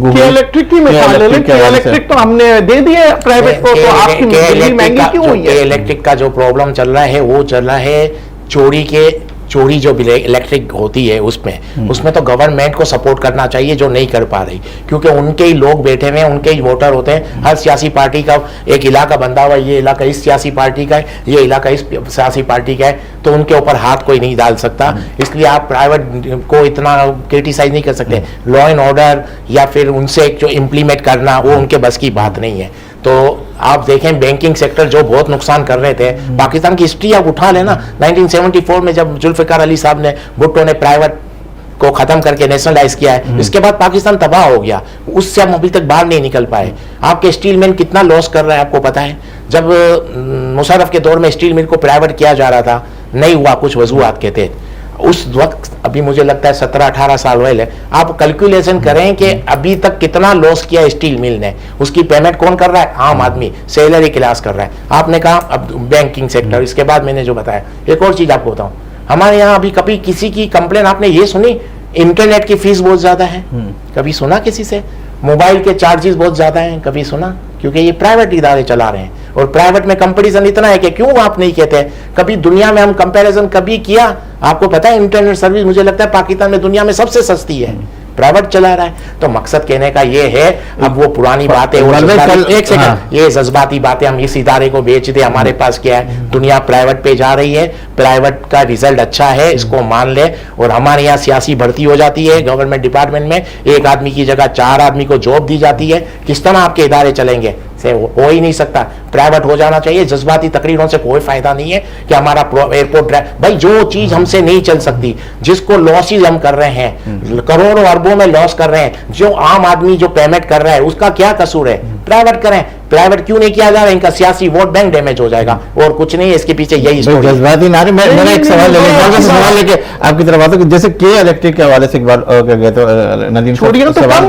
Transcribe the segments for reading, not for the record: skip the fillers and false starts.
Electric की मिसाल ले लें, इलेक्ट्रिक तो हमने दे दिए प्राइवेट को, तो आपकी बिजली महंगी क्यों हुई है? इलेक्ट्रिक का जो प्रॉब्लम चल रहा है वो चल रहा है चोरी जो इलेक्ट्रिक होती है उसमें तो गवर्नमेंट को सपोर्ट करना चाहिए, जो नहीं कर पा रही, क्योंकि उनके ही लोग बैठे हुए हैं, उनके ही वोटर होते हैं। हर सियासी पार्टी का एक इलाका बंधा हुआ, ये इलाका इस सियासी पार्टी का है, ये इलाका इस सियासी पार्टी का है, तो उनके ऊपर हाथ कोई नहीं डाल सकता। इसलिए आप प्राइवेट को इतना क्रिटिसाइज नहीं कर सकते। लॉ एंड ऑर्डर या फिर उनसे जो इम्प्लीमेंट करना वो उनके बस की बात नहीं है। तो आप देखें बैंकिंग सेक्टर जो बहुत नुकसान कर रहे थे, पाकिस्तान की हिस्ट्री आप उठा लेना, 1974 में जब जुल्फिकार अली साहब ने, भुट्टो ने प्राइवेट को खत्म करके नेशनलाइज किया है, इसके बाद पाकिस्तान तबाह हो गया, उससे हम अभी तक बाहर नहीं निकल पाए। आपके स्टील मिल कितना लॉस कर रहा है आपको पता है? जब मुशर्रफ के दौर में स्टील मिल को प्राइवेट किया जा रहा था, नहीं हुआ, कुछ वजूहात के थे उस वक्त, अभी मुझे लगता है 17-18 साल हुए हैं। आप कैलकुलेशन करें कि अभी तक कितना लॉस किया स्टील मिल ने, उसकी पेमेंट कौन कर रहा है? आम आदमी, सैलरी क्लास कर रहा है। आपने कहा अब बैंकिंग सेक्टर, इसके बाद मैंने जो बताया, एक और चीज आपको बताऊं, हमारे यहाँ अभी कभी किसी की कंप्लेन आपने ये सुनी इंटरनेट की फीस बहुत ज्यादा है? कभी सुना किसी से? मोबाइल के चार्जेस बहुत ज्यादा हैं, कभी सुना? क्योंकि ये प्राइवेट इदारे चला रहे हैं, और प्राइवेट में कंपटीशन इतना है कि क्यों आप नहीं कहते? कभी दुनिया में हम कंपैरिजन कभी किया? आपको पता है इंटरनेट सर्विस मुझे लगता है पाकिस्तान में दुनिया में सबसे सस्ती है, प्राइवेट चला रहा है। तो मकसद कहने का ये है, अब वो पुरानी बातें, एक सेकंड, ये जज्बाती बातें, हम इस इदारे को बेच दे, हमारे पास क्या है? दुनिया प्राइवेट पे जा रही है, प्राइवेट का रिजल्ट अच्छा है, इसको मान ले। और हमारे यहाँ सियासी भर्ती हो जाती है गवर्नमेंट डिपार्टमेंट में, एक आदमी की जगह 4 आदमी को जॉब दी जाती है। किस तरह आपके इदारे चलेंगे? से हो ही नहीं सकता, प्राइवेट हो जाना चाहिए। जज्बाती तकरीरों से कोई फायदा नहीं है कि हमारा एयरपोर्ट, भाई जो चीज हमसे नहीं चल सकती, जिसको लॉसेज हम कर रहे हैं, करोड़ों अरबों में लॉस कर रहे हैं, जो आम आदमी जो पेमेंट कर रहा है, उसका क्या कसूर है? प्राइवेट करें। प्राइवेट क्यों नहीं किया जा रहा है? इनका सियासी वोट बैंक डैमेज हो जाएगा, और कुछ नहीं है इसके पीछे, यही जज्बाती नारे। मेरा एक सवाल लेके आपकी तरफ आता हूं, जैसे के इलेक्ट्रिक के हवाले से एक बार नदीम सवाल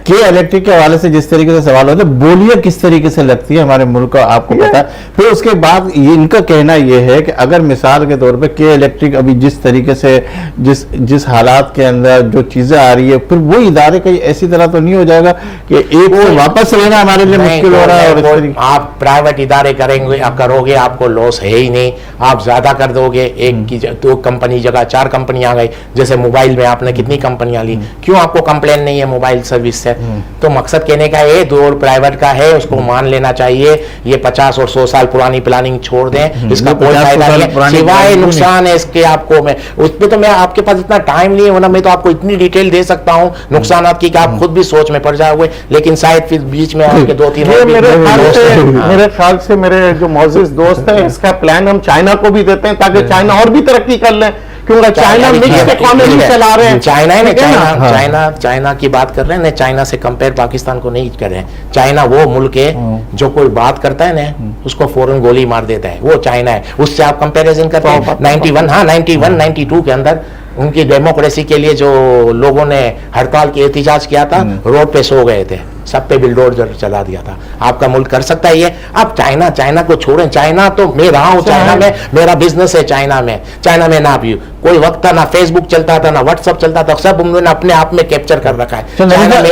के इलेक्ट्रिक के हवाले से जिस तरीके से सवाल होता है, बोलिए किस तरीके से लगती है हमारे मुल्क को, आपको पता है। फिर उसके बाद इनका कहना यह है कि अगर मिसाल के तौर पे के इलेक्ट्रिक अभी जिस तरीके से जिस हालात के अंदर जो चीजें आ रही है, फिर वो इदारे कहीं ऐसी तरह तो नहीं हो जाएगा कि एक को वापस लेना हमारे लिए मुश्किल हो रहा है? और आप प्राइवेट इदारे करोगे, आपको लॉस है ही नहीं, आप ज्यादा कर दोगे। एक की 2 कंपनी जगह 4 कंपनी आ गई, जैसे मोबाइल में आपने कितनी कंपनियां ली, क्यों आपको कंप्लेन नहीं है मोबाइल सर्विस से? तो मकसद कहने का ये दौर प्राइवेट का है, उसको मान लेना चाहिए। ये 50 और 100 साल पुरानी प्लानिंग छोड़ दें, इसका कोई फायदा नहीं है, सिवाय नुकसान है इसके। आपको मैं उसमें तो मैं आपके पास इतना टाइम नहीं है ना, मैं तो आपको इतनी डिटेल दे सकता हूँ नुकसान की कि आप खुद भी सोच में पड़ जाओगे, लेकिन शायद फिर बीच में आपके 2-3 मेरे ख्याल से मेरे जो मौजूद दोस्त हैं, इसका प्लान हम चाइना को भी देते हैं ताकि चाइना और भी तरक्की कर ले, क्योंकि चाइना मिक्स्ड इकोनॉमी चला रहे हैं। चाइना की बात कर रहे हैं, चाइना से कंपेयर पाकिस्तान को नहीं कर रहे हैं। चाइना वो मुल्क है जो कोई बात करता है ना, उसको फौरन गोली मार देता है, वो चाइना है। उससे आप कंपेरिजन करते हैं 91-92 के अंदर उनकी डेमोक्रेसी के लिए जो लोगों ने हड़ताल की एहतिजाज किया था, रोड पे सो गए थे, सब पे बिल्डोजर चला दिया था। आपका मुल्क कर सकता है ये? आप चाइना को छोड़ें, चाइना तो मैं रहा हूं चाइना में, मेरा बिजनेस है चाइना में ना भी कोई वक्त था ना फेसबुक चलता था ना व्हाट्सएप चलता था, सब उन्होंने अपने आप में कैप्चर कर रखा है। बात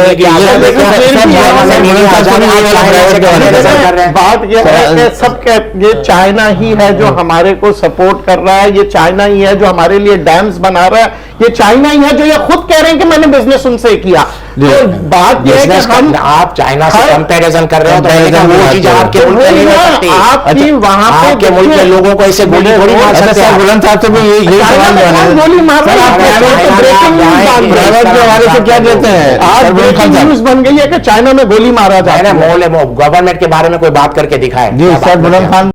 ये है कि सब ये चाइना ही है जो हमारे को सपोर्ट कर रहा है, ये चाइना ही है जो हमारे लिए डैम्स बना रहा है, ये चाइना ही है जो ये खुद कह रहे हैं कि मैंने बिजनेस उनसे किया। तो बात यह है कि हम आप चाइना से कंपैरिजन कर रहे हो, तो वो चीज आपके मुल्क में नहीं हो सकती। आपकी वहां पे आपके मुल्क के लोगों को ऐसे गोली थोड़ी मार सकते हैं। बुलंद साहब से भी यही सवाल गोली मार रहे हैं, क्या कहते हैं? आज ब्रेकिंग न्यूज बन गई है कि चाइना में गोली मारा जाए। गवर्नमेंट के बारे में कोई बात करके दिखाए। जी सर, बुलंद खान।